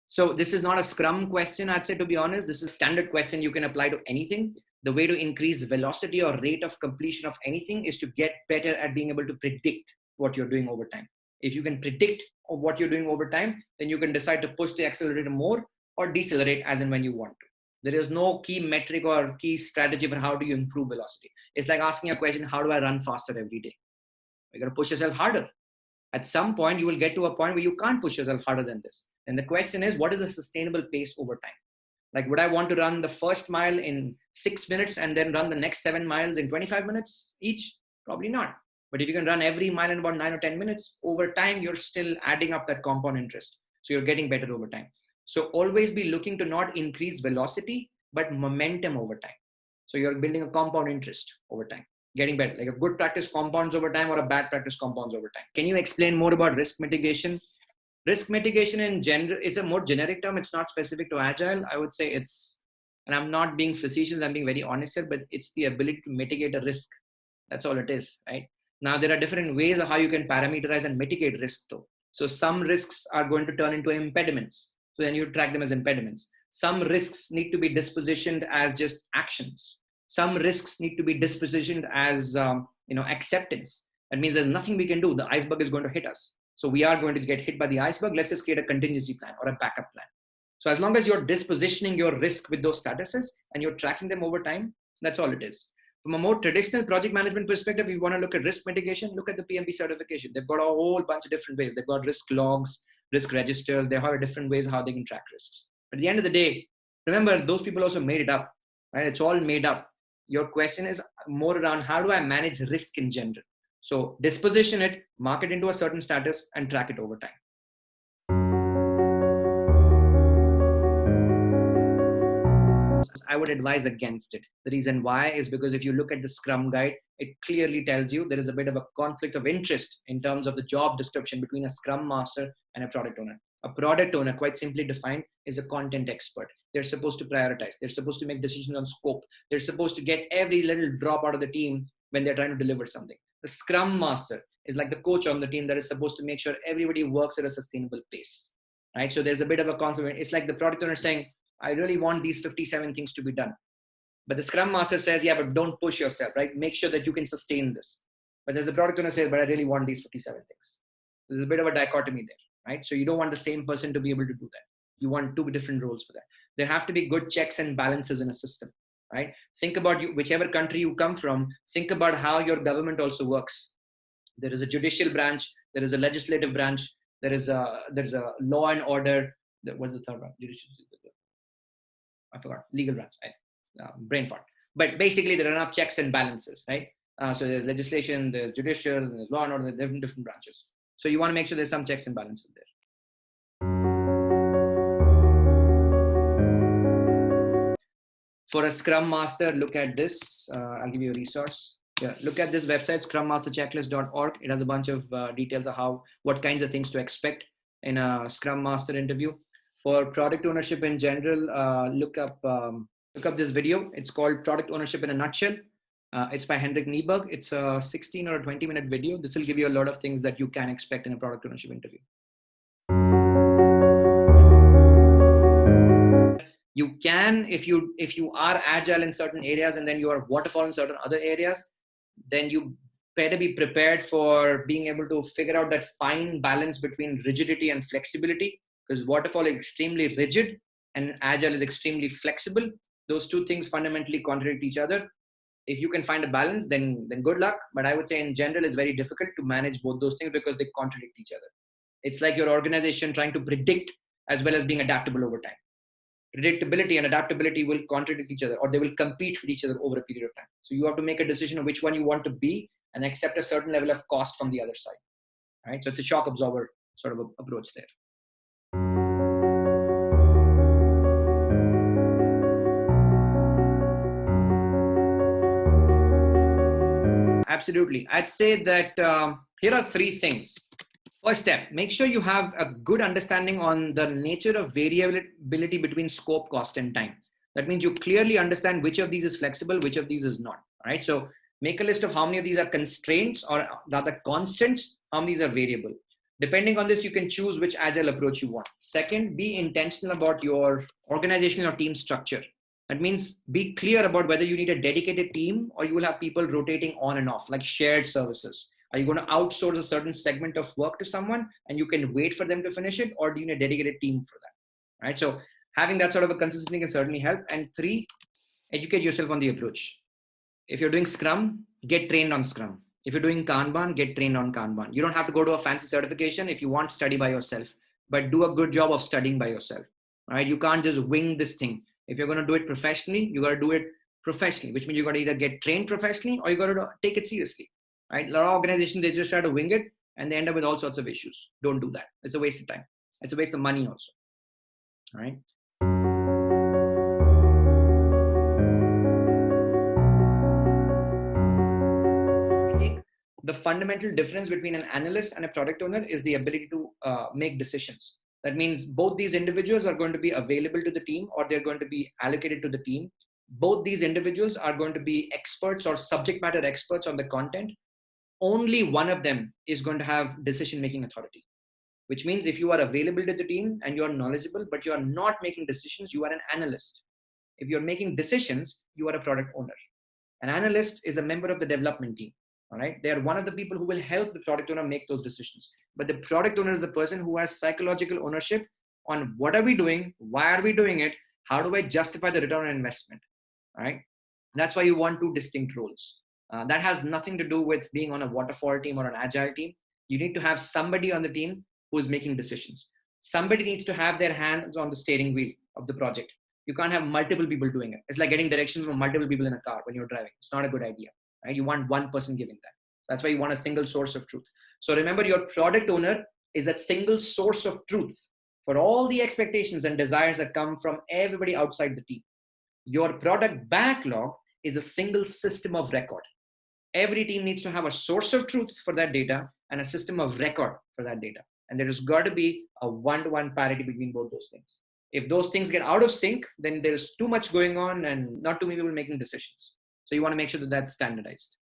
So this is not a Scrum question, I'd say, to be honest. This is a standard question you can apply to anything. The way to increase velocity or rate of completion of anything is to get better at being able to predict what you're doing over time. If you can predict what you're doing over time, then you can decide to push the accelerator more or decelerate as and when you want to. There is no key metric or key strategy for how do you improve velocity. It's like asking a question, how do I run faster every day? You got to push yourself harder. At some point, you will get to a point where you can't push yourself harder than this. And the question is, what is a sustainable pace over time? Like, would I want to run the first mile in 6 minutes and then run the next 7 miles in 25 minutes each? Probably not. But if you can run every mile in about 9 or 10 minutes, over time, you're still adding up that compound interest. So you're getting better over time. So always be looking to not increase velocity, but momentum over time. So you're building a compound interest over time, getting better. Like a good practice compounds over time or a bad practice compounds over time. Can you explain more about risk mitigation? Risk mitigation in general, it's a more generic term. It's not specific to Agile. I would say it's, and I'm not being facetious, I'm being very honest here, but it's the ability to mitigate a risk. That's all it is, right? Now, there are different ways of how you can parameterize and mitigate risk though. So some risks are going to turn into impediments. So then you track them as impediments. Some risks need to be dispositioned as just actions. Some risks need to be dispositioned as acceptance. That means there's nothing we can do. The iceberg is going to hit us. So we are going to get hit by the iceberg. Let's just create a contingency plan or a backup plan. So as long as you're dispositioning your risk with those statuses and you're tracking them over time, that's all it is. From a more traditional project management perspective, if you want to look at risk mitigation, look at the PMP certification. They've got a whole bunch of different ways. They've got risk logs, risk registers. They have different ways how they can track risks. But at the end of the day, remember, those people also made it up, right? It's all made up. Your question is more around how do I manage risk in general? So disposition it, mark it into a certain status, and track it over time. I would advise against it. The reason why is because if you look at the Scrum guide, it clearly tells you there is a bit of a conflict of interest in terms of the job description between a Scrum master and a product owner. A product owner, quite simply defined, is a content expert. They're supposed to prioritize. They're supposed to make decisions on scope. They're supposed to get every little drop out of the team when they're trying to deliver something. The Scrum master is like the coach on the team that is supposed to make sure everybody works at a sustainable pace, right? So there's a bit of a conflict. It's like the product owner saying, I really want these 57 things to be done. But the Scrum master says, yeah, but don't push yourself, right? Make sure that you can sustain this. But there's a product owner says, but I really want these 57 things. There's a bit of a dichotomy there, right? So you don't want the same person to be able to do that. You want two different roles for that. There have to be good checks and balances in a system, right? Think about you, whichever country you come from, think about how your government also works. There is a judicial branch. There is a legislative branch. There's a law and order. What's the third one? I forgot. Legal branch. Brain fart. But basically, there are enough checks and balances, right? So there's legislation, there's judicial, there's law and order, there's different branches. So you want to make sure there's some checks and balances there. For a Scrum Master, look at this. I'll give you a resource. Yeah, look at this website, scrummasterchecklist.org. It has a bunch of details of what kinds of things to expect in a Scrum Master interview. For product ownership in general, look up this video. It's called Product Ownership in a Nutshell. It's by Henrik Nieberg. It's a 16 or a 20-minute video. This will give you a lot of things that you can expect in a product ownership interview. You can, if you are agile in certain areas and then you are waterfall in certain other areas, then you better be prepared for being able to figure out that fine balance between rigidity and flexibility, because waterfall is extremely rigid and agile is extremely flexible. Those two things fundamentally contradict each other. If you can find a balance, then good luck. But I would say in general, it's very difficult to manage both those things because they contradict each other. It's like your organization trying to predict as well as being adaptable over time. Predictability and adaptability will contradict each other, or they will compete with each other over a period of time. So you have to make a decision of which one you want to be and accept a certain level of cost from the other side. Right? So it's a shock absorber sort of approach there. Absolutely. I'd say that here are three things. First step, make sure you have a good understanding on the nature of variability between scope, cost, and time. That means you clearly understand which of these is flexible, which of these is not. All right. So make a list of how many of these are constraints or rather constants, how many of these are variable. Depending on this, you can choose which agile approach you want. Second, be intentional about your organizational or team structure. That means be clear about whether you need a dedicated team or you will have people rotating on and off, like shared services. Are you going to outsource a certain segment of work to someone and you can wait for them to finish it, or do you need a dedicated team for that? Right. So having that sort of a consistency can certainly help. And three, educate yourself on the approach. If you're doing Scrum, get trained on Scrum. If you're doing Kanban, get trained on Kanban. You don't have to go to a fancy certification. If you want, study by yourself, but do a good job of studying by yourself. Right? You can't just wing this thing. If you're going to do it professionally, you got to do it professionally, which means you got to either get trained professionally or you got to take it seriously. Right? A lot of organizations, they just try to wing it and they end up with all sorts of issues. Don't do that. It's a waste of time. It's a waste of money also. All right. The fundamental difference between an analyst and a product owner is the ability to make decisions. That means both these individuals are going to be available to the team or they're going to be allocated to the team. Both these individuals are going to be experts or subject matter experts on the content. Only one of them is going to have decision-making authority, which means if you are available to the team and you're knowledgeable, but you are not making decisions, you are an analyst. If you're making decisions, you are a product owner. An analyst is a member of the development team. All right. They are one of the people who will help the product owner make those decisions. But the product owner is the person who has psychological ownership on what are we doing? Why are we doing it? How do I justify the return on investment? All right. That's why you want two distinct roles. That has nothing to do with being on a waterfall team or an agile team. You need to have somebody on the team who is making decisions. Somebody needs to have their hands on the steering wheel of the project. You can't have multiple people doing it. It's like getting directions from multiple people in a car when you're driving. It's not a good idea. Right? You want one person giving that. That's why you want a single source of truth. So remember, your product owner is a single source of truth for all the expectations and desires that come from everybody outside the team. Your product backlog is a single system of record. Every team needs to have a source of truth for that data and a system of record for that data. And there has got to be a one-to-one parity between both those things. If those things get out of sync, then there's too much going on and not too many people making decisions. So you want to make sure that that's standardized.